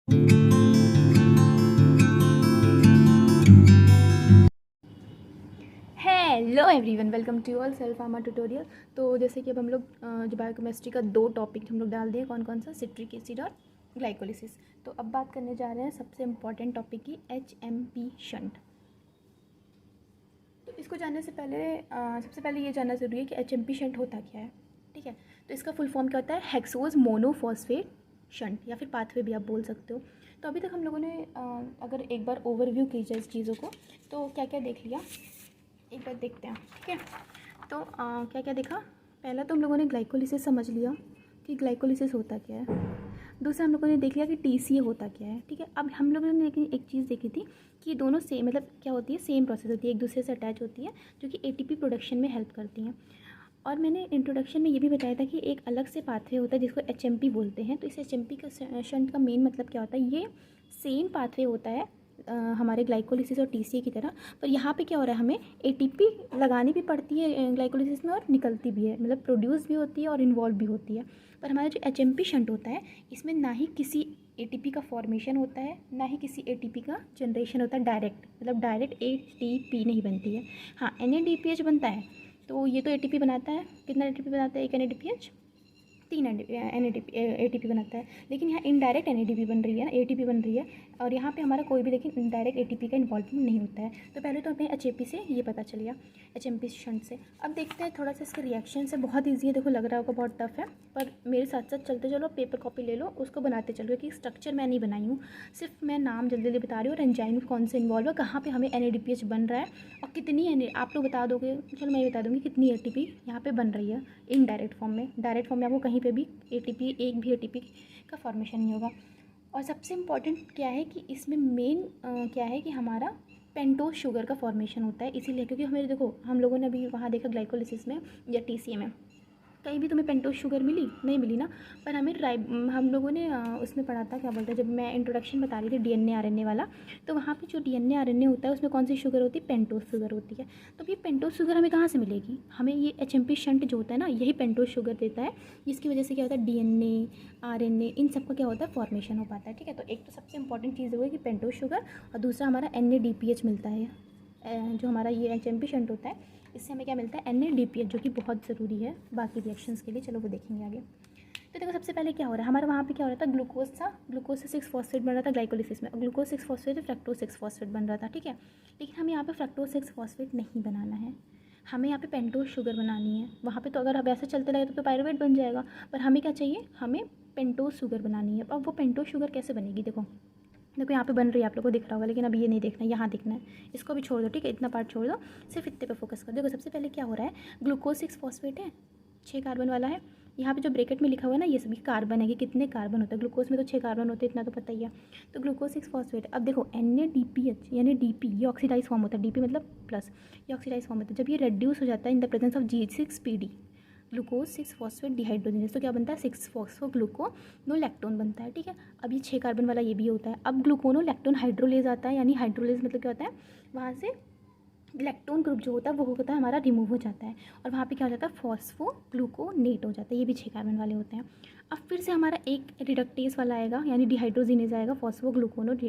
Hello everyone, welcome to all self pharma tutorial. तो जैसे कि अब हम लोग जो बायोकेमिस्ट्री का 2 टॉपिक हम लोग डाल दिए, कौन कौन सा, सिट्रिक एसिड और ग्लाइकोलिसिस। तो अब बात करने जा रहे हैं सबसे इम्पॉर्टेंट टॉपिक की, HMP शंट। तो इसको जानने से पहले सबसे पहले ये जानना ज़रूरी है कि HMP शंट होता क्या है। ठीक है, तो इसका फुल फॉर्म क्या होता है, हेक्सोज मोनोफॉस्फेट शंट, या फिर पाथवे भी आप बोल सकते हो। तो अभी तक हम लोगों ने अगर एक बार ओवरव्यू की जाए इस चीज़ों को, तो क्या क्या देख लिया, एक बार देखते हैं। ठीक है, तो क्या क्या देखा। पहला तो हम लोगों ने ग्लाइकोलिसिस समझ लिया कि ग्लाइकोलिसिस होता क्या है। दूसरा हम लोगों ने देख लिया कि TCA होता क्या है। ठीक है, अब हम लोगों ने एक चीज़ देखी थी कि दोनों सेम, मतलब क्या होती है, सेम प्रोसेस होती है, एक दूसरे से अटैच होती है, जो कि ATP प्रोडक्शन में हेल्प करती हैं। और मैंने इंट्रोडक्शन में ये भी बताया था कि एक अलग से पाथवे होता है जिसको HMP बोलते हैं। तो इस HMP का शंट का मेन मतलब क्या होता है, ये सेम पाथवे होता है हमारे ग्लाइकोलिसिस और TCA की तरह। पर यहाँ पे क्या हो रहा है, हमें ATP लगानी भी पड़ती है ग्लाइकोलिसिस में और निकलती भी है, मतलब प्रोड्यूस भी होती है और इन्वॉल्व भी होती है। पर हमारा जो HMP शंट होता है, इसमें ना ही किसी ATP का फॉर्मेशन होता है, ना ही किसी ATP का जनरेशन होता है डायरेक्ट, मतलब डायरेक्ट ATP नहीं बनती है। हाँ, NADPH बनता है। तो ये तो ATP बनाता है, कितना ATP बनाता है, एक NADPH, 3 ATP बनाता है। लेकिन यहाँ इनडायरेक्ट NADP बन रही है ना, ATP बन रही है। और यहाँ पे हमारा कोई भी लेकिन इनडायरेक्ट ATP का इन्वॉल्वमेंट नहीं होता है। तो पहले तो हमें HMP से ये पता चल गया, HMP शंट से। अब देखते हैं थोड़ा सा इसके रिएक्शन से। बहुत ईजी है, देखो लग रहा होगा बहुत टफ है, पर मेरे साथ साथ चलते चलो, पेपर कॉपी ले लो, उसको बनाते चलो, क्योंकि स्ट्रक्चर मैं नहीं बनाई हूँ, सिर्फ मैं नाम जल्दी जल्दी बता रही हूँ और एंजाइम कौन से इन्वॉल्व है, कहाँ पर हमें NADPH बन रहा है और कितनी आप लोग बता दोगे, चलो मैं बता दूँगी कितनी ATP यहाँ पर बन रही है इनडायरेक्ट फॉर्म में। डायरेक्ट फॉर्म में आपको कहीं पर भी एक भी ATP का फॉर्मेशन नहीं होगा। और सबसे इम्पॉर्टेंट क्या है कि इसमें मेन क्या है कि हमारा पेंटोज शुगर का फॉर्मेशन होता है। इसीलिए क्योंकि हमें देखो, हम लोगों ने अभी वहाँ देखा ग्लाइकोलिसिस में या TCA में, कहीं भी तुम्हें पेंटोज शुगर मिली नहीं मिली ना। पर हमें हम लोगों ने उसमें पढ़ा था, क्या बोलते हैं, जब मैं इंट्रोडक्शन बता रही थी DNA RNA वाला, तो वहाँ पे जो DNA RNA होता है उसमें कौन सी शुगर होती है, पेंटोज शुगर होती है। तो ये पेंटोज शुगर हमें कहाँ से मिलेगी, हमें ये HMP शंट जो होता है ना, यही पेंटोज शुगर देता है, जिसकी वजह से क्या होता है, DNA RNA इन सब का क्या होता है, फॉर्मेशन हो पाता है। ठीक है, तो एक तो सबसे इंपॉर्टेंट चीज़ होगी कि पेंटोज शुगर, और दूसरा हमारा NADPH मिलता है। जो हमारा ये HMP शंट होता है, इससे हमें क्या मिलता है, NADPH, जो कि बहुत ज़रूरी है बाकी रिएक्शंस के लिए। चलो वो देखेंगे आगे। तो देखो सबसे पहले क्या हो रहा है, हमारे वहाँ पे क्या हो रहा था, ग्लूकोज था, ग्लूकोज से 6 फॉस्फेट बन रहा था ग्लाइकोलिसिस में, और ग्लूकोज 6 फॉस्फेट से फ्रक्टोज 6 फॉस्फेट बन रहा था। ठीक है, लेकिन हमें यहाँ पे फ्रक्टोज 6 फॉस्फेट नहीं बनाना है, हमें यहाँ पे पेंटोज शुगर बनानी है। वहाँ पे तो अगर अब ऐसे चलते लगे तो पायरुवेट बन जाएगा, पर हमें क्या चाहिए, हमें पेंटोज शुगर बनानी है। अब वो पेंटोज शुगर कैसे बनेगी, देखो देखो यहाँ पे बन रही है, आप लोगों को दिख रहा होगा, लेकिन अभी ये नहीं देखना है, यहाँ दिखना है, इसको भी छोड़ दो। ठीक है, इतना पार्ट छोड़ दो, सिर्फ इतने पे फोकस कर। देखो सबसे पहले क्या हो रहा है, ग्लूकोज 6 फॉस्फेट है, 6 कार्बन वाला है। यहाँ पे जो ब्रैकेट में लिखा हुआ है ना, ये सभी कार्बन है कि कितने कार्बन होते हैं, ग्लूकोज में तो 6 कार्बन होते हैं, इतना तो पता ही है। तो ग्लूकोज 6 फॉस्फेट। अब देखो NADPH यानी DP, ये ऑक्सीडाइज फॉर्म होता है, DP मतलब प्लस, ये ऑक्सीडाइज फॉर्म होता है। जब ये रेड्यूस हो जाता है in the presence of G6PD, glucose 6 phosphate dehydrogenase, तो क्या बनता है, 6 फॉस्फो ग्लूकोनोलैक्टोन बनता है। ठीक है, अब ये 6 कार्बन वाला ये भी होता है। अब ग्लूकोनोलैक्टोन हाइड्रोलेज आता है, यानी हाइड्रोलेज मतलब क्या होता है, वहाँ से लैक्टोन ग्रुप जो होता है वो होता है हमारा रिमूव हो जाता है, और वहाँ पे क्या हो जाता है, फॉस्फोग्लूकोनेट हो जाता है, ये भी 6 कार्बन वाले होते हैं। अब फिर से हमारा एक रिडक्टेज वाला आएगा, यानी डिहाइड्रोजिनेज आएगा, फॉस्फोग्लूकोनेट,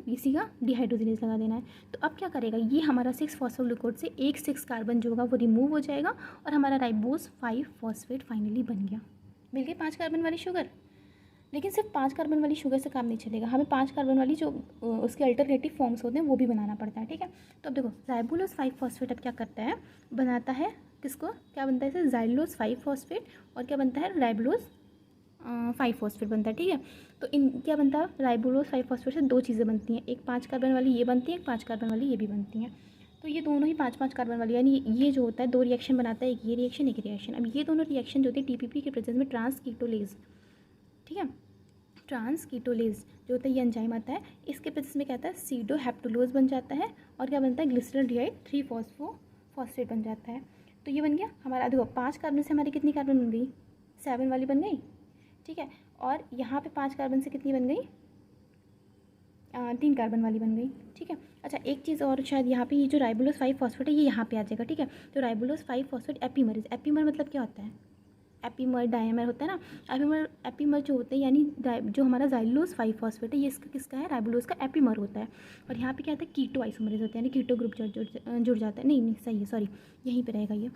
इसी का डिहाइड्रोजिनेज लगा देना है। तो अब क्या करेगा, ये हमारा 6 फॉस्फोग्लूकोड से एक 6 कार्बन जो होगा वो रिमूव हो जाएगा, और हमारा राइबोस 5 फॉस्फेट फाइनली बन गया, मिल गई 5 कार्बन वाली शुगर। लेकिन सिर्फ 5 कार्बन वाली शुगर से काम नहीं चलेगा, हमें 5 कार्बन वाली जो उसके अल्टरनेटिव फॉर्म्स होते हैं वो भी बनाना पड़ता है। ठीक है, तो अब देखो राइबोलोज 5 फॉस्फेट अब क्या करता है, बनाता है किसको, क्या बनता है इसे, जाइलोज 5 फॉस्फेट, और क्या बनता है, राइबोलोज 5 फॉस्फेट बनता है। ठीक है, तो इन क्या बनता है, राइबोलोज 5 फॉस्फेट से 2 चीज़ें बनती हैं, एक 5 कार्बन वाली ये बनती है, एक 5 कार्बन वाली ये भी बनती हैं। तो ये दोनों ही 5-5 कार्बन वाली, यानी ये जो होता है 2 रिएक्शन बनाता है, एक ये रिएक्शन एक रिएक्शन। अब ये दोनों रिएक्शन जो होती है TPP के प्रेजेंस में ट्रांसकीटोलेज, ठीक है, ट्रांसकीटोलेज जो होता है ये एंजाइम आता है, इसके प्रेजेंस में क्या आता है, सीडोहेप्टुलोज बन जाता है, और क्या बनता है, ग्लिसरॉल्डिहाइड 3 फॉस्फेट बन जाता है। तो ये बन गया हमारा, देखो 5 कार्बन से हमारी कितनी कार्बन बन गई, 7 वाली बन गई। ठीक है, और यहाँ पे 5 कार्बन से कितनी बन गई, 3 कार्बन वाली बन गई। ठीक है, अच्छा एक चीज़ और, शायद यहाँ पे ये जो राइबोलोज 5 फॉस्फेट है ये यहाँ पे आ जाएगा। ठीक है, तो राइबोलोज 5 फॉस्फेट एपीमर मतलब क्या होता है, एपीमर डायमर होता है ना, एपीमर जो होते हैं यानी जो हमारा जाइलोज 5 फॉस्फेट है, ये इसका किसका है, राइबोलोज का एपीमर होता है। और यहाँ पे क्या होता है, कीटो आइसोमरेज होते हैं, यानी कीटो ग्रुप जुड़ जाता है। नहीं सही है, सॉरी यहीं पे रहेगा ये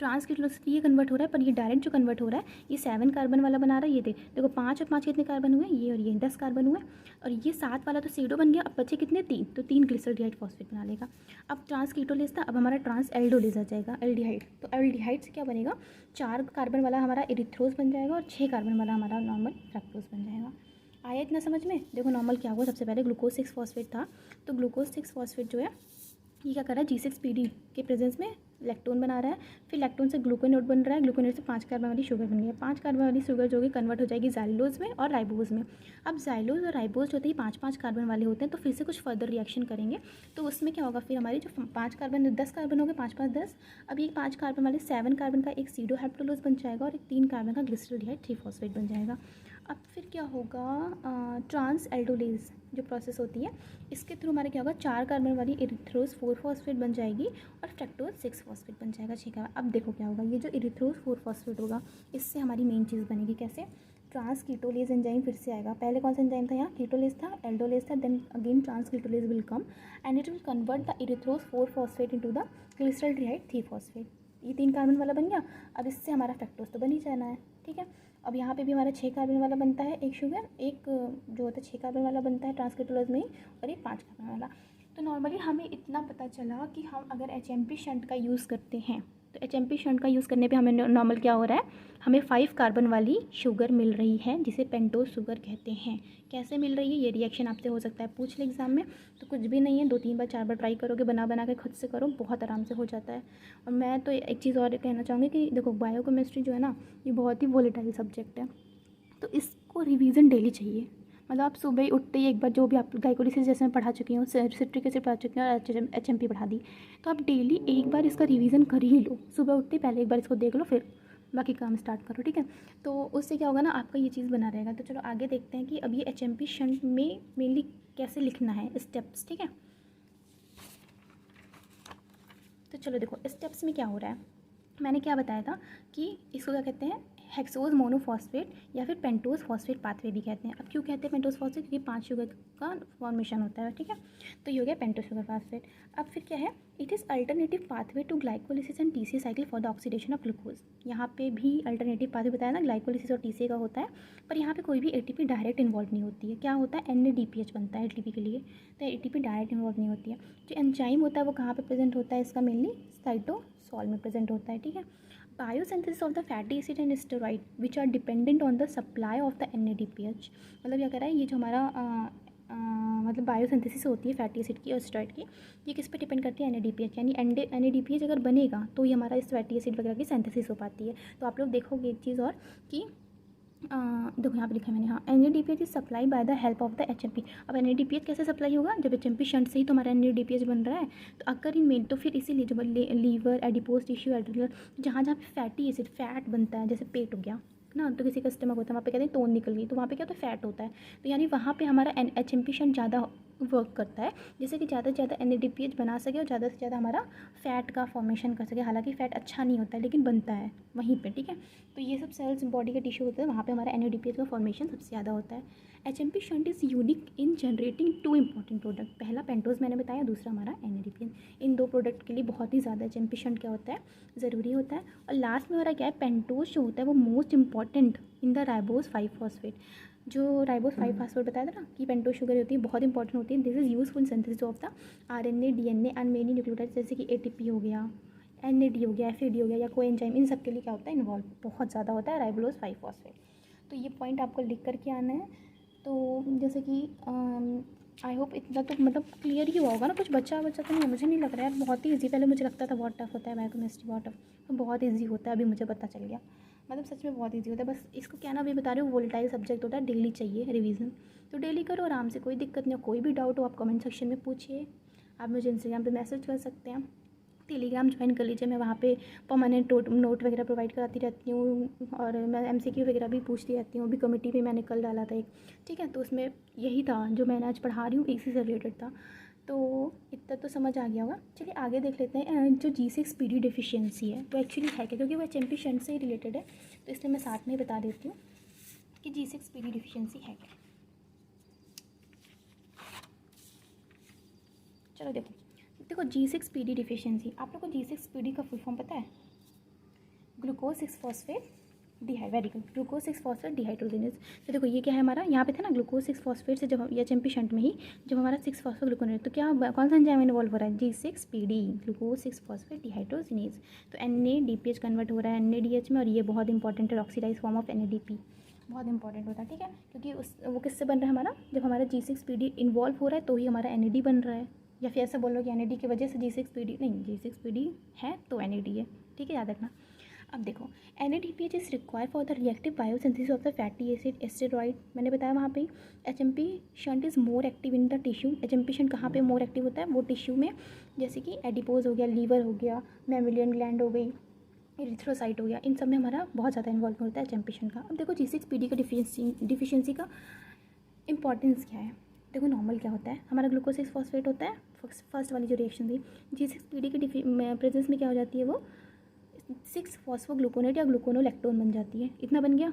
ट्रांसकीटोलोज ये कन्वर्ट हो रहा है, पर ये डायरेक्ट जो कन्वर्ट हो रहा है ये 7 कार्बन वाला बना रहा है। ये देखो 5 और 5 कितने कार्बन हुए, ये और ये 10 कार्बन हुए, और ये 7 वाला तो सीडो बन गया। अब बचे कितने, 3, तो 3 ग्लिसरॉल्डिहाइड फॉस्फेट बना लेगा। अब ट्रांसकीटोलेज था, अब हमारा ट्रांस एल्डोलेज आ जाएगा, एल्डिहाइड। तो एल्डिहाइड से क्या बनेगा, 4 कार्बन वाला हमारा इरिथ्रोज बन जाएगा और 6 कार्बन वाला हमारा नॉर्मल फ्रक्टोज बन जाएगा। आया इतना समझ में। देखो नॉर्मल क्या हुआ, सबसे पहले ग्लूकोज 6 फॉस्फेट था, तो ग्लूकोज 6 फॉस्फेट जो है ये क्या कर रहा है, G6PD के प्रेजेंस में लैक्टोन बना रहा है, फिर लैक्टोन से ग्लूकोनेट बन रहा है, ग्लूकोनेट से 5 कार्बन वाली शुगर बन गई है। 5 कार्बन वाली शुगर जो कि कन्वर्ट हो जाएगी जाइलोज में और राइबोज में। अब जाइलोज और राइबोज होते ही 5-5 कार्बन वाले होते हैं, तो फिर से कुछ फर्दर रिएक्शन करेंगे, तो उसमें क्या होगा, फिर हमारी जो 5 कार्बन 10 कार्बन हो गए, 5-5 10। अब ये 5 कार्बन वाले 7 कार्बन का एक सीडो हेप्टोलोज बन जाएगा और एक 3 कार्बन का ग्लिसरॉल्डिहाइड 3 फॉस्फेट बन जाएगा। अब फिर क्या होगा, ट्रांस एल्डोलेज जो प्रोसेस होती है, इसके थ्रू हमारे क्या होगा, 4 कार्बन वाली इरिथ्रोज 4 फॉस्फेट बन जाएगी और फ्रक्टोज 6 फॉस्फेट बन जाएगा। ठीक है, अब देखो क्या होगा, ये जो इरिथ्रोज 4 फॉस्फेट होगा इससे हमारी मेन चीज़ बनेगी कैसे, ट्रांस कीटोलेज एंजाइम फिर से आएगा। पहले कौन सा एंजाइम था, यहाँ कीटोलेज था, एल्डोलेज था, then again transketolase will come and it will convert the erythrose 4 phosphate into the glyceraldehyde 3 phosphate. ये 3 कार्बन वाला बन गया। अब इससे हमारा फ्रक्टोज तो बन ही जाना है। ठीक है, अब यहाँ पे भी हमारा 6 कार्बन वाला बनता है एक शुगर, एक जो होता है 6 कार्बन वाला बनता है ट्रांसकीटोलेज में ही, और एक 5 कार्बन वाला। तो नॉर्मली हमें इतना पता चला कि हम अगर HMP शंट का यूज़ करते हैं, तो HMP शंट का यूज़ करने पे हमें नॉर्मल क्या हो रहा है, हमें 5 कार्बन वाली शुगर मिल रही है जिसे पेंटोज शुगर कहते हैं। कैसे मिल रही है, ये रिएक्शन आपसे हो सकता है पूछ ले एग्जाम में, तो कुछ भी नहीं है, 2-3 बार 4 बार ट्राई करोगे, बना के खुद से करो, बहुत आराम से हो जाता है। और मैं तो एक चीज़ और कहना चाहूँगी कि देखो बायोकेमिस्ट्री जो है ना, ये बहुत ही वोलेटाइल सब्जेक्ट है, तो इसको रिवीजन डेली चाहिए। मतलब आप सुबह ही उठते ही एक बार जो भी आप ग्लाइकोलिसिस जैसे मैं पढ़ा चुकी हूँ, सिट्रिक एसिड पढ़ा चुकी हूँ और HMP पढ़ा दी, तो आप डेली एक बार इसका रिवीजन कर ही लो। सुबह उठते ही पहले एक बार इसको देख लो, फिर बाकी काम स्टार्ट करो। ठीक है, तो उससे क्या होगा ना, आपका ये चीज़ बना रहेगा। तो चलो आगे देखते हैं कि अब ये HMP शंट में मेनली कैसे लिखना है, स्टेप्स। ठीक है, तो चलो देखो स्टेप्स में क्या हो रहा है। मैंने क्या बताया था कि इसको क्या कहते हैं, हेक्सोज मोनोफॉस्फेट या फिर पेंटोज फॉस्फेट पाथवे भी कहते हैं। अब क्यों कहते हैं पेंटोज फॉस्फेट, क्योंकि 5 शुगर का फॉर्मेशन होता है। ठीक है, तो ये हो गया पेंटोज शुगर फॉस्फेट। अब फिर क्या है, it is alternative pathway to glycolysis and TCA cycle for the oxidation of glucose. यहाँ पे भी अल्टरनेटिव पाथवे बताया ना, ग्लाइकोलिसिस और TCA का होता है, पर यहाँ पे कोई भी ATP डायरेक्ट इन्वॉल्व नहीं होती है। क्या होता है, NADPH बनता है ATP के लिए, तो ATP डायरेक्ट इन्वॉल्व नहीं होती है। जो एंजाइम होता है वो कहाँ पे प्रेजेंट होता है, इसका मेनली साइटोसॉल में प्रेजेंट होता है। ठीक है, biosynthesis of the fatty acid and steroid which are dependent on the supply of the NADPH। मतलब क्या कह रहा है, ये जो हमारा मतलब बायोसिंथेसिस होती है फैटी एसिड की और स्टेरॉइड की, ये किस पे डिपेंड करती है, NADPH। यानी NADPH अगर बनेगा तो ये हमारा इस फैटी एसिड वगैरह की सिंथेसिस हो पाती है। तो आप लोग देखोगे एक चीज़ और कि देखो यहाँ पे लिखा है मैंने, हाँ NADPH is supply by the help of the HMP। अब NADPH कैसे सप्लाई होगा, जब HMP शंट से ही तो हमारा NADPH बन रहा है। तो अगर इनमें तो फिर इसीलिए जो लीवर, एडिपोज टिश्यू, एड्रिनल, जहाँ जहाँ पे फैटी एसिड फैट बनता है, जैसे पेट हो गया ना, तो किसी का स्टमक होता है, वहाँ पे कहते हैं तोन निकल गई, तो वहाँ पे क्या होता है, फैट होता है। तो यानी वहाँ पे हमारा HMP शंट ज़्यादा वर्क करता है, जैसे कि ज़्यादा से ज़्यादा NADPH बना सके और ज़्यादा से ज़्यादा हमारा फ़ैट का फॉर्मेशन कर सके। हालांकि फ़ैट अच्छा नहीं होता है लेकिन बनता है वहीं पे। ठीक है, तो ये सब सेल्स बॉडी के टिश्यू होते हैं, वहाँ पे हमारा NADPH का फॉर्मेशन सबसे ज़्यादा होता है। HMP shunt is unique in generating 2 important product. पहला पेंटोज मैंने बताया, दूसरा हमारा NADPH। इन 2 प्रोडक्ट के लिए बहुत ही ज़्यादा HMP शंट क्या होता है, ज़रूरी होता है। और लास्ट में हमारा क्या है, पेंटोज जो होता है वो most important in the ribose 5 phosphate. जो राइबोज 5 फॉस्फेट बताया था ना कि पेंटोज शुगर होती है, बहुत इंपॉर्टेंट होती है। This is useful synthesis of the RNA, DNA and many nucleotides, जैसे कि ATP हो गया, NAD हो गया, FAD हो गया, या कोई एंजाइम, इन सब के लिए क्या होता है, इन्वॉल्व बहुत ज़्यादा होता है राइबोज 5 फॉस्फेट। तो ये पॉइंट आपको लिख करके आना है। तो जैसे कि आई होप इतना तो मतलब क्लियर ही हुआ होगा ना, कुछ बच्चा तो नहीं, मुझे नहीं लग रहा है। बहुत ही ईजी, पहले मुझे लगता था बहुत टफ होता है बायोकेमिस्ट्री, बहुत टफ, तो बहुत ईजी होता है, अभी मुझे पता चल गया। मतलब सच में बहुत ईजी होता है। बस इसको क्या ना, अभी बता रही हूँ, वोलेटाइल सब्जेक्ट होता है, डेली चाहिए रिवीजन, तो डेली करो आराम से, कोई दिक्कत नहीं हो। कोई भी डाउट हो आप कमेंट सेक्शन में पूछिए, आप मुझे इंस्टाग्राम पे मैसेज कर सकते हैं, टेलीग्राम ज्वाइन कर लीजिए, मैं वहाँ पे परमानेंट नोट वगैरह प्रोवाइड कराती रहती हूँ, और मैं MCQ वगैरह भी पूछती रहती हूँ। अभी कमेटी में मैंने कल डाला था एक, ठीक है, तो उसमें यही था जो मैंने आज पढ़ा रही हूँ, इसी से रिलेटेड था। तो इतना तो समझ आ गया होगा। चलिए आगे देख लेते हैं जो G6PD डिफिशियंसी है वो एक्चुअली है क्या, क्योंकि वो HMP शंट से ही रिलेटेड है, तो इसलिए मैं साथ में बता देती हूँ कि G6PD डिफिशियंसी है क्या। चलो देखो G6PD डिफिशियंसी, आप लोग को G6PD का फुल फॉर्म पता है? ग्लूकोज 6 फॉस्फेट डिहाइड, very good, glucose 6 phosphate dehydrogenase. तो देखो ये क्या है हमारा, यहाँ पे था ना ग्लूकोज 6 फॉस्फेट से जब HMP शंट में ही जब हमारा 6 फॉस्फेट ग्लूकोनेज, तो क्या कौन सा एंजाइम इन्वॉल्व हो रहा है? G6PD, glucose 6 phosphate dehydrogenase. तो NADPH कन्वर्ट हो रहा है NADH में, और ये बहुत इंपॉर्टेंट है, ऑक्सीडाइज फॉर्म ऑफ NADP, बहुत इंपॉर्टेंट होता है, ठीक है, क्योंकि वो किससे बन रहा है हमारा, जब हमारा G6PD इन्वॉल्व हो रहा है तो ही हमारा NAD बन रहा है, या फिर ऐसा बोलो कि NAD की वजह से G6PD, नहीं, G6PD है तो NAD है, ठीक है, याद रखना। अब देखो NADPH is required for the reactive biosynthesis of the fatty acid asteroid, मैंने बताया वहाँ पे। HMP shunt is more active in the tissue, HMP shunt कहाँ पे मोर एक्टिव होता है? वो टिश्यू में, जैसे कि एडिपोज हो गया, लीवर हो गया, मैमिलियन ग्लैंड हो गई, एरिथ्रोसाइट हो गया, इन सब में हमारा बहुत ज़्यादा इन्वॉल्व होता है HMP शंट का। अब देखो G6PD का डिफिशियंसी का इंपॉर्टेंस क्या है। देखो नॉर्मल क्या होता है, हमारा ग्लूकोज 6 फॉस्फेट होता है, फर्स्ट वाली जो रिएक्शन थी, G6PD के प्रेजेंस में क्या हो जाती है, वो 6 फॉस्फोग्लूकोनेट या ग्लूकोनोलैक्टोन बन जाती है, इतना बन गया।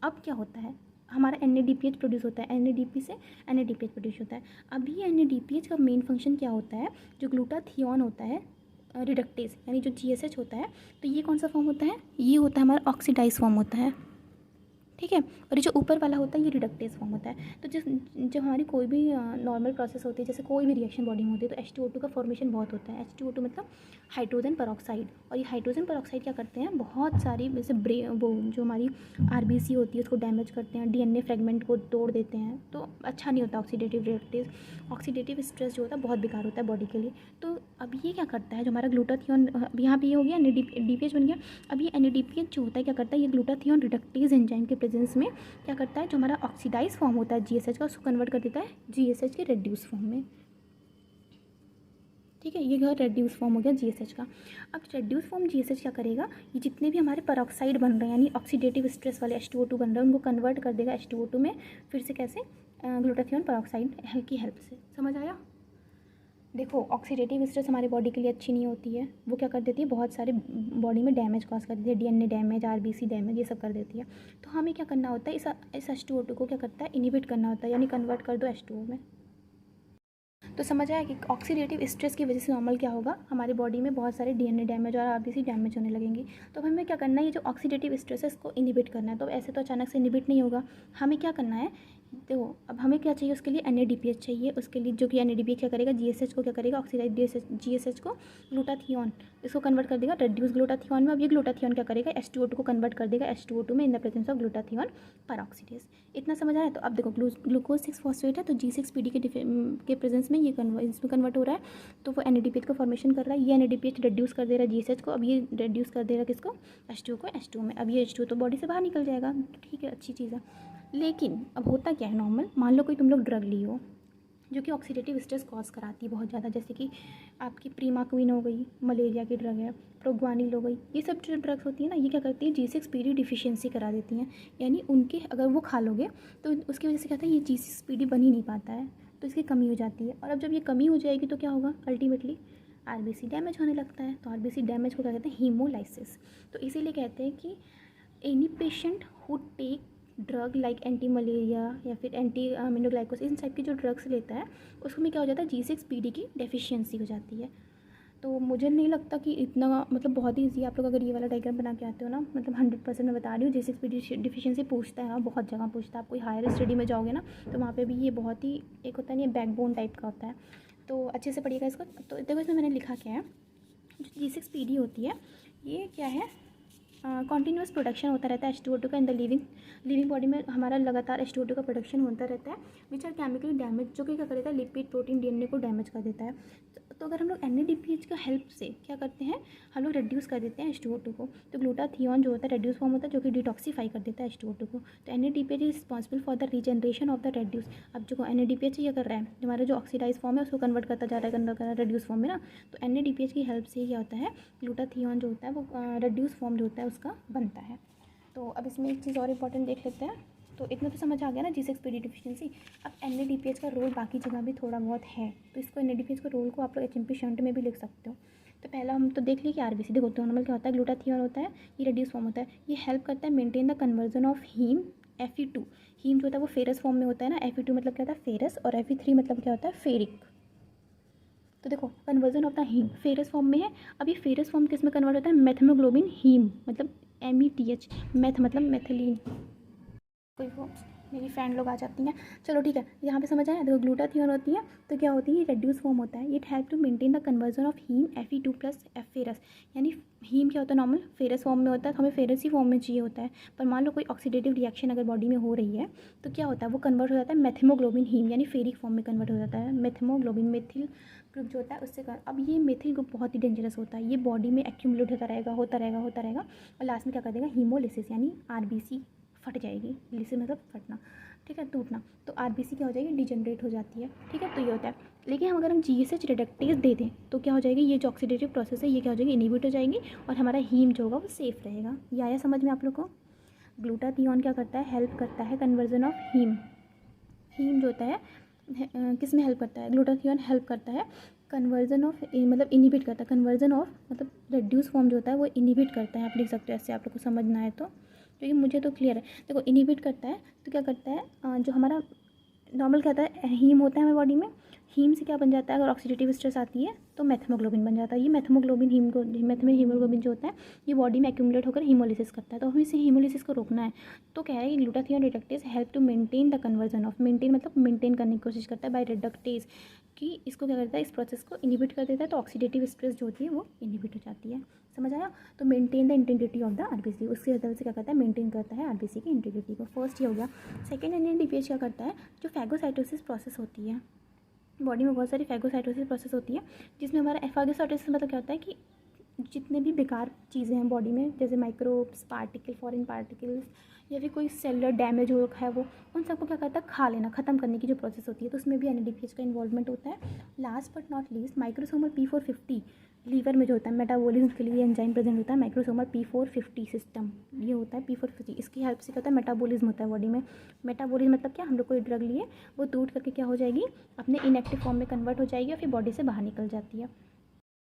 अब क्या होता है, हमारा NADPH प्रोड्यूस होता है, NADP से NADPH प्रोड्यूस होता है। अभी NADPH का मेन फंक्शन क्या होता है, जो ग्लूटाथियोन होता है रिडक्टेज, यानी जो GSH होता है, तो ये कौन सा फॉर्म होता है, ये होता है हमारा ऑक्सीडाइज फॉर्म होता है, ठीक है, और ये जो ऊपर वाला होता है ये रिडक्टेज फॉर्म होता है। तो जब हमारी कोई भी नॉर्मल प्रोसेस होती है, जैसे कोई भी रिएक्शन बॉडी में होती है, तो H2O2 का फॉर्मेशन बहुत होता है। H2O2 मतलब हाइड्रोजन परऑक्साइड, और ये हाइड्रोजन परऑक्साइड क्या करते हैं, बहुत सारी जैसे वो जो हमारी RBC होती है उसको डैमेज करते हैं, DNA फ्रेगमेंट को तोड़ देते हैं, तो अच्छा नहीं होता। ऑक्सीडेटिव रिएक्टिव, ऑक्सीडेटिव स्ट्रेस जो होता है बहुत बेकार होता है बॉडी के लिए। तो अब ये क्या करता है, जो हमारा ग्लूटाथियोन, अब यहाँ पे ये हो गया NADPH बन गया। अब ये NADPH जो होता है क्या करता है, ये ग्लूटाथियोन रिडक्टेज एंजाइम के प्रेजेंस में क्या करता है, जो हमारा ऑक्सीडाइज फॉर्म होता है GSH का, उसको कन्वर्ट कर देता है GSH के रेड्यूस फॉर्म में, ठीक है, ये रेड्यूस फॉर्म हो गया GSH का। अब रेड्यूस फॉर्म GSH क्या करेगा, ये जितने भी हमारे पेरोक्साइड बन रहे हैं, यानी ऑक्सीडेटिव स्ट्रेस वाले H2O2 बन रहे हैं, उनको कन्वर्ट कर देगा H2O2 में, फिर से कैसे, ग्लूटाथियोन पेरोक्साइड की हेल्प से। समझ आया? देखो ऑक्सीडेटिव स्ट्रेस हमारी बॉडी के लिए अच्छी नहीं होती है, वो क्या कर देती है, बहुत सारे बॉडी में डैमेज कॉज कर देती है, DNA डैमेज, RBC डैमेज, ये सब कर देती है। तो हमें क्या करना होता है, इस H2O2 को क्या करता है, इनिबिट करना होता है, यानी कन्वर्ट कर दो H2O में। तो समझ आया कि ऑक्सीडेटिव स्ट्रेस की वजह से नॉर्मल क्या होगा, हमारी बॉडी में बहुत सारे DNA डैमेज और RBC डैमेज होने लगेंगी। तो हमें क्या करना है, ये जो ऑक्सीडेटिव स्ट्रेस है इसको इनिबिट करना है। तो ऐसे तो अचानक से इनिबिट नहीं होगा, हमें क्या करना है, देखो अब हमें क्या चाहिए, उसके लिए NADPH चाहिए, उसके लिए जो कि NADPH क्या करेगा, GSH को क्या करेगा, ऑक्सीडाइज GSH को ग्लूटाथियोन, इसको कन्वर्ट कर देगा रेड्यूस ग्लूटाथियोन में। अब ये ग्लूटाथियोन क्या करेगा, H2O2 को कन्वर्ट कर देगा H2O2 में in the presence of glutathione peroxidase. इतना समझ आया? तो अब देखो ग्लूकोज 6 फॉस्फेट है, तो G6PD के प्रेजेंस में ये इसमें कन्वर्ट हो रहा है, तो वो NADPH का फॉर्मेशन कर रहा है, ये NADPH रेड्यूस कर दे रहा है GSH को, अब ये रेड्यूस कर दे रहा है किसको, H2O को H2O में। अब ये H2O तो बॉडी से बाहर निकल जाएगा, ठीक है, अच्छी चीज़ है। लेकिन अब होता क्या है नॉर्मल, मान लो कोई तुम लोग ड्रग ली हो जो कि ऑक्सीडेटिव स्ट्रेस कॉज कराती है बहुत ज़्यादा, जैसे कि आपकी प्रीमाक्विन हो गई, मलेरिया की ड्रग है, प्रोग्वानिल हो गई, ये सब जो ड्रग्स होती है ना, ये क्या करती है, G6PD डिफिशियंसी करा देती हैं, यानी उनके अगर वो खा लोगे तो उसकी वजह से क्या होता है, ये G6PD बन ही नहीं पाता है, तो इसकी कमी हो जाती है। और अब जब ये कमी हो जाएगी तो क्या होगा, अल्टीमेटली RBC डैमेज होने लगता है। तो RBC डैमेज को क्या कहते हैं, हीमोलाइसिस। तो इसीलिए कहते हैं कि any patient who take drug like anti malaria या फिर एंटी अमीनोग्लाइकोस, इन टाइप की जो ड्रग्स लेता है उसमें क्या हो जाता है, G6PD की डेफिशिएंसी हो जाती है। तो मुझे नहीं लगता कि इतना, मतलब बहुत ही ईजी, आप लोग अगर ये वाला डायग्राम बना के आते हो ना, मतलब 100% मैं बता रही हूँ, G6PD डिफिशियंसी पूछता है, बहुत जगह पूछता है। आप कोई हायर स्टडी में जाओगे ना तो वहाँ पे भी ये बहुत ही एक होता है नहीं, बैकबोन टाइप का होता है, तो अच्छे से पढ़िएगा इसको। तो देखो इसमें मैंने लिखा क्या है, जो G6PD होती है ये क्या है, कॉन्टीन्यूस प्रोडक्शन होता रहता है H2O2 का इन द लिविंग बॉडी में, हमारा लगातार H2O2 का प्रोडक्शन होता रहता है, विच आर केमिकली डैमेज, जो कि क्या करता है, लिपिड प्रोटीन DNA को डैमेज कर देता है। तो अगर हम लोग NADPH का हेल्प से क्या करते हैं, हम लोग रिड्यूस कर देते हैं H2O2 को, तो ग्लूटाथियोन जो होता है रेड्यूस फॉर्म होता है, जो कि डिटॉक्सीफाई कर देता है H2O2 को। तो NADPH is responsible for the regeneration of the reduce. अब जो NADPH ये कर रहा है, हमारा जो ऑक्सीडाइज फॉर्म है उसको कन्वर्ट करता जा रहा है रेड्यूस फॉर्म में ना, तो NADPH की हेल्प से क्या होता है, ग्लूटाथियोन जो होता है वो रेड्यूस फॉर्म जो होता है उसका बनता है। तो अब इसमें एक चीज़ और इम्पॉर्टेंट देख लेते हैं, तो इतना तो समझ आ गया ना G6PD डिफिशियंसी। अब NADPH का रोल बाकी जगह भी थोड़ा बहुत है, तो इसको NADPH का रोल को आप लोग HMP शंट में भी लिख सकते हो। तो पहला हम तो देख लिए कि RBC। देखो तो नॉर्मल क्या होता है, ग्लूटाथियोन होता है, ये रेड्यूस फॉर्म होता है, ये हेल्प करता है maintain the conversion of heme Fe2। Heme जो होता है वो फेरस फॉर्म में होता है ना, Fe2 मतलब क्या होता है फेरस, और Fe3 मतलब क्या होता है फेरिक। तो देखो conversion of the heme ferrous form में है। अब ये फेरस फॉर्म किस में कन्वर्ट होता है, मेथमोग्लोबिन हीम, मतलब METH, मैथ मतलब मेथिलीन। कोई वो मेरी फ्रेंड लोग आ जाती हैं। चलो ठीक है, यहाँ पे समझ आया। देखो ग्लूटाथियोन होती है तो क्या होती है, रेड्यूस फॉर्म होता है। It help to maintain the conversion of heme Fe2 plus F ferrous. यानी हीम क्या होता है, नॉर्मल फेरस फॉर्म में होता है, हमें फेरस ही फॉर्म में चाहिए होता है। पर मान लो कोई ऑक्सीडेटिव रिएक्शन अगर बॉडी में हो रही है तो क्या होता है, वो कन्वर्ट हो जाता है मेथमोग्लोबिन हीम, यानी फेरिक फॉर्म में कन्वर्ट हो जाता है। मेथमोग्लोबिन मेथिल ग्रुप जो होता है उससे अब ये मेथिल ग्रुप बहुत ही डेंजरस होता है, ये बॉडी में एक्यूमुलेट होता रहेगा होता रहेगा होता रहेगा, और लास्ट में क्या कर देगा, हीमोलिसिस, यानी RBC फट जाएगी। लिसिस मतलब फटना, ठीक है, टूटना। तो RBC क्या हो जाएगी, डिजनरेट हो जाती है। ठीक है, तो ये होता है। लेकिन अगर हम GSH रिडक्टेज दे दें तो क्या हो जाएगी, ये जो ऑक्सीडेटिव प्रोसेस है ये क्या हो जाएगी, इनिबिट हो जाएगी, और हमारा हीम जो होगा वो सेफ रहेगा। ये आया समझ में आप लोग को। ग्लूटाथियोन क्या करता है, हेल्प करता है कन्वर्जन ऑफ हीम। हीम जो होता है किस में हेल्प करता है, ग्लूटाथियोन हेल्प करता है कन्वर्जन ऑफ, मतलब इनिबिट करता है कन्वर्जन ऑफ, मतलब रेड्यूस फॉर्म जो होता है वो इनिबिट करता है। आप लिख सकते हो ऐसे, आप लोग को समझना है तो, क्योंकि मुझे तो क्लियर है। देखो इनिबिट करता है तो क्या करता है, जो हमारा नॉर्मल क्या होता है, हीम होता है हमारे बॉडी में, हीम से क्या बन जाता है, अगर ऑक्सीडेटिव स्ट्रेस आती है तो मेथमोग्लोबिन बन जाता है। ये मेथमोग्लोबिन हीमोग्लोबिन जो होता है ये बॉडी में एक्यूमुलेट होकर हीमोलिसिस करता है, तो हमें इसे हीमोलिसिस को रोकना है। तो कह रहा है कि glutathione reductase help to maintain the conversion of, maintain मतलब मेंटेन करने की कोशिश करता है बाय रिडक्टेज, कि इसको क्या करता है, इस प्रोसेस को इनिबिट कर देता है, तो ऑक्सीडेटिव स्ट्रेस जो होती है वो इनिबिट हो जाती है। समझ आया। तो maintain the integrity of the RBC, उसकी वजह से क्या करता है, मेंटेन करता है RBC की इंटीग्रिटी को। फर्स्ट ये हो गया। सेकेंड NADPH क्या करता है, जो फैगोसाइटोसिस प्रोसेस होती है बॉडी में, बहुत सारी फैगोसाइटोसिस प्रोसेस होती है, जिसमें हमारा फैगोसाइटोसिस मतलब क्या होता है कि जितने भी बेकार चीज़ें हैं बॉडी में, जैसे माइक्रोब्स, पार्टिकल, फॉरेन पार्टिकल्स, या फिर कोई सेलुलर डैमेज हो रखा है वो, उन सबको क्या करता है, खा लेना, ख़त्म करने की जो प्रोसेस होती है, तो उसमें भी NADPH का इन्वॉल्वमेंट होता है। Last but not least microsomal P450, liver में जो होता है मेटाबॉलिज्म के लिए एंजाइम प्रेजेंट होता है, माइक्रोसोमल P450 सिस्टम ये होता है P450। इसकी हेल्प से क्या होता है, मेटाबॉलिज्म होता है बॉडी में। मेटाबॉलिज्म मतलब क्या, हम लोग कोई ड्रग लिए वो टूट करके क्या हो जाएगी, अपने इनएक्टिव फॉर्म में कन्वर्ट हो जाएगी और फिर बॉडी से बाहर निकल जाती है।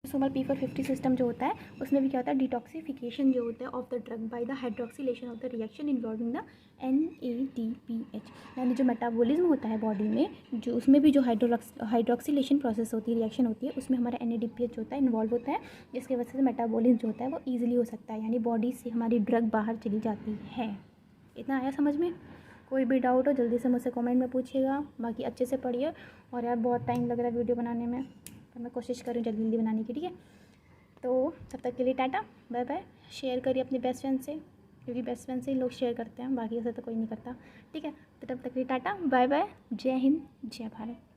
सोमल P450 सिस्टम जो होता है उसमें भी क्या होता है, डिटॉक्सिफिकेशन जो होता है of the drug by the hydroxylation of the reaction involving the NADPH, यानी जो मेटाबॉलिज्म होता है बॉडी में, जो उसमें भी जो हाइड्रोक्सिलेशन प्रोसेस होती है, रिएक्शन होती है, उसमें हमारा NADPH जो होता है इन्वॉल्व होता है, जिसकी वजह से मेटाबॉलिज्म जो होता है वो ईजिली हो सकता है, यानी बॉडी से हमारी ड्रग बाहर चली जाती है। इतना आया समझ में। कोई भी डाउट हो जल्दी से मुझसे कमेंट में पूछिएगा, बाकी अच्छे से पढ़िए। और यार बहुत टाइम लग रहा है वीडियो बनाने में, पर मैं कोशिश करूँ जल्दी जल्दी बनाने की, ठीक है। तो तब तक के लिए टाटा बाय बाय। शेयर करिए अपने बेस्ट फ्रेंड से, क्योंकि बेस्ट फ्रेंड से ही लोग शेयर करते हैं, बाकी ऐसा तो कोई नहीं करता, ठीक है। तो तब तक के लिए टाटा बाय बाय, जय हिंद जय भारत।